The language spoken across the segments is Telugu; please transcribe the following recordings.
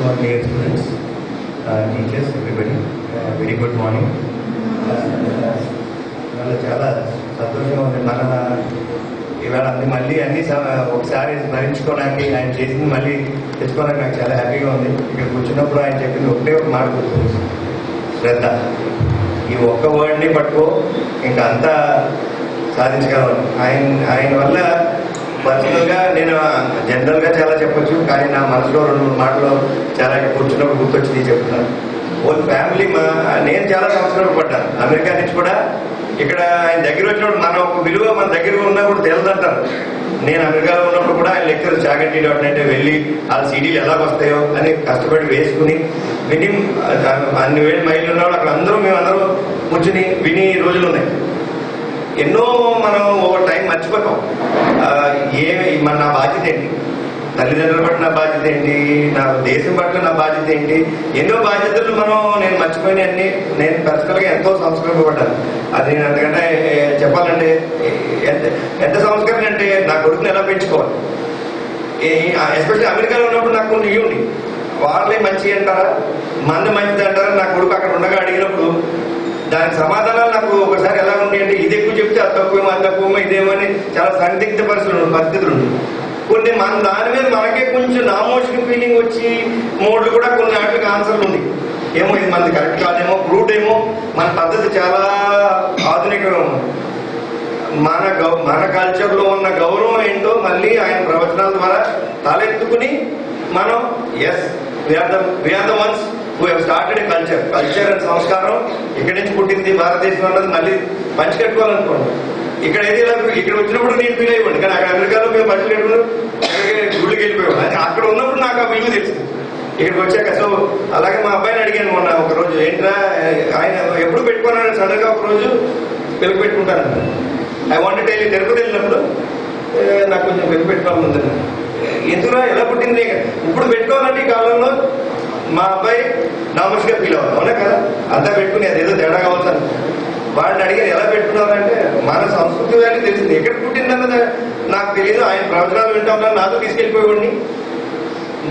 all dear students, teachers, everybody, very good morning. చాలా సంతోషంగా ఉంది. మన ఇవాళ మళ్ళీ అన్ని ఒకసారి స్మరించుకోవడానికి ఆయన చేసింది మళ్ళీ తెచ్చుకోవడానికి నాకు చాలా హ్యాపీగా ఉంది. ఇక్కడ కూర్చున్నప్పుడు ఆయన చెప్పింది ఒకటే ఒక మాట గుర్తుంది, శ్రద్ధ. ఈ ఒక్క వర్డ్ని పట్టుకో ఇంకా అంతా సాధించగలను. ఆయన వల్ల పర్సనల్గా నేను జనరల్గా చాలా చెప్పొచ్చు, కానీ నా మనసులో 2-3 మాటలు చాలా కూర్చున్నప్పుడు గుర్తొచ్చింది చెప్తున్నాను. ఓన్ ఫ్యామిలీ నేను చాలా సంవత్సరాలు పడ్డాను అమెరికా నుంచి కూడా. ఇక్కడ ఆయన దగ్గర వచ్చినప్పుడు మన ఒక విలువ మన దగ్గర ఉన్నా కూడా తెలియదంటారు. నేను అమెరికాలో ఉన్నప్పుడు కూడా ఆయన లెక్చర్ చాగంటి.net వెళ్ళి ఆ సీడీలు ఎలా వస్తాయో అని కష్టపడి వేసుకుని విని అన్ని వేల మైళ్ళు ఉన్నవాళ్ళు అక్కడ మేమందరూ కూర్చుని విని రోజులు ఉన్నాయి. ఎన్నో మనం ఓవర్ టైం మర్చిపోతాం. నా బాధ్యత ఏంటి, తల్లిదండ్రుల పట్ల నా బాధ్యత ఏంటి, నా దేశం పట్ల నా బాధ్యత ఏంటి, ఎన్నో బాధ్యతలు నేను మర్చిపోయిన అన్ని. నేను పర్సనల్గా ఎంతో సంస్కరింపబడ్డాను. అది నేను అంతకంటే చెప్పాలంటే ఎంత సంస్కరణ అంటే నా కొడుకుని ఎలా పెంచుకోవాలి. ఎస్పెషల్లీ అమెరికాలో ఉన్నప్పుడు నాకు కొన్ని ఇవ్వండి, వాళ్ళే మంచి అంటారా మంది మంచిది అంటారా. నా కొడుకు అక్కడ ఉండగా అడిగినప్పుడు దానికి సమాధానాలు నాకు ఒకసారి ఎలా ఉండేయంటే ఇది ఎక్కువ చెప్తే అది తక్కువేమో అది తక్కువేమో ఇదేమో అని చాలా సందిగ్ధ పరిస్థితులు కొన్ని మన దాని మీద మనకే కొంచెం నామోషన్ ఫీలింగ్ వచ్చి మోడ్లు కూడా కొన్ని వాటికి ఆన్సర్లు ఉంది. ఏమో ఇది మనది కరెక్ట్ కాదేమో, రూట్ ఏమో, మన పద్ధతి చాలా ఆధునికంగా మన కల్చర్లో ఉన్న గౌరవం ఏంటో మళ్ళీ ఆయన ప్రవచనాల ద్వారా తలెత్తుకుని మనం as we are the ones who have started a culture and సంస్కారం ఇక్కడి నుంచి పుట్టింది భారతదేశం అన్నది మళ్ళీ పంచికట్టుకోవాలనుకోండి. ఇక్కడ ఇక్కడ వచ్చినప్పుడు నేను ఫీల్ అయ్యండి, కానీ అక్కడ అమెరికాలో మేము పంచులు కట్టుకుని గుళ్ళకి వెళ్ళిపోయాం. అక్కడ ఉన్నప్పుడు నాకు ఆ విలువ తెలిసింది ఇక్కడికి వచ్చాక. సో అలాగే మా అబ్బాయిని అడిగాను మొన్న ఒక రోజు, ఏంట్రా ఆయన ఎప్పుడు పెట్టుకున్నాను సడన్ గా ఒక రోజు వెలుగు పెట్టుకుంటాను. I want tell you, Tirupati వెళ్ళినప్పుడు నాకు కొంచెం వెలుగు పెట్టుకోవాలని ఉందండి. ఎందుకురా ఎలా పుట్టింది ఇప్పుడు పెట్టుకోవాలంటే ఈ కాలంలో మా అబ్బాయి నామర్స్గా ఫీల్ అవ్వాలి, అవునా కదా. అంతా పెట్టుకుని అదేదో తేడా కావాల్సింది. వాడిని అడిగారు ఎలా పెట్టుకున్నారంటే మన సంస్కృతి వారికి తెలిసింది, ఎక్కడ పుట్టిందన్నది నాకు తెలియదు. ఆయన ప్రవచనాలు వింటా ఉన్నాను, నాతో తీసుకెళ్ళిపోయేవాడిని.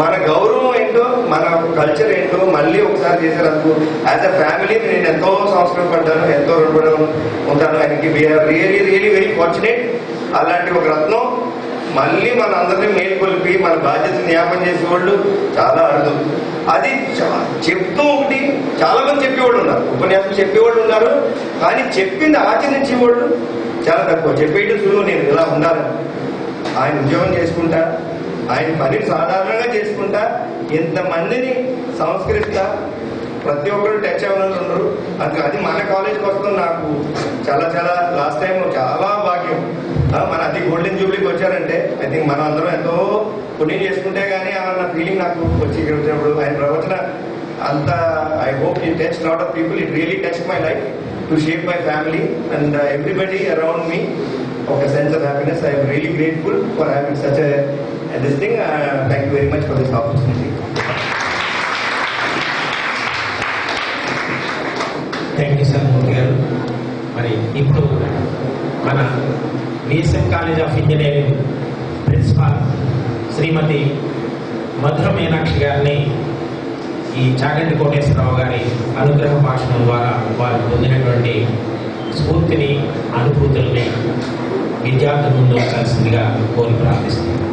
మన గౌరవం ఏంటో మన కల్చర్ ఏంటో మళ్ళీ ఒకసారి చేసేందుకు యాజ్ అ ఫ్యామిలీ నేను ఎంతో సంస్కృతపడ్డాను, ఎంతో రుణపడి ఉంటాను ఆయనకి. We are really really very fortunate. అలాంటి ఒక రత్నం మళ్ళీ మన అందరినీ మేల్కొల్పి మన బాధ్యత జ్ఞాపం చేసేవాళ్ళు చాలా అరుదు. అది చెప్తూ ఒకటి చాలా మంది చెప్పేవాళ్ళు ఉన్నారు, ఉపన్యాసం చెప్పేవాళ్ళు ఉన్నారు, కానీ చెప్పింది ఆచరించేవాళ్ళు చాలా తక్కువ. చెప్పేయడం సులువు, నేను ఇలా ఉండాలని. ఆయన ఉద్యోగం చేసుకుంటా, ఆయన పనిని సాధారణంగా చేసుకుంటా, ఇంతమందిని సంస్కరిస్తా, ప్రతి ఒక్కరు టచ్ అవ్వాలని ఉండరు. అది మన కాలేజ్కి వస్తుంది నాకు చాలా చాలా లాస్ట్ టైం చాలా భాగ్యం. మన అది గోల్డెన్ జూబ్లీకి వచ్చారంటే ఐ థింక్ మనం అందరం ఎంతో పుణ్యం చేసుకుంటే కానీ అన్న ఫీలింగ్ నాకు వచ్చి ఇక్కడ వచ్చినప్పుడు. ఆయన ప్రవచన అంత I hope it touch lot of people. It really touch my life to shape my family and everybody around me. ఒక sense of happiness. I'm really grateful for having such this thing. Thank you very much for this opportunity. Thank you sir Murthy గారు. మరి ఇప్పుడు మన VSM college of engineering principal Shrimati Madhura Meenakshi గారిని ఈ చాగంటి కోటేశ్వరరావు గారి అనుగ్రహ భాషణం ద్వారా వారు పొందినటువంటి స్ఫూర్తిని అనుభూతుల్ని విద్యార్థుల ముందు ఉంచాల్సిందిగా కోరి ప్రార్థిస్తున్నారు.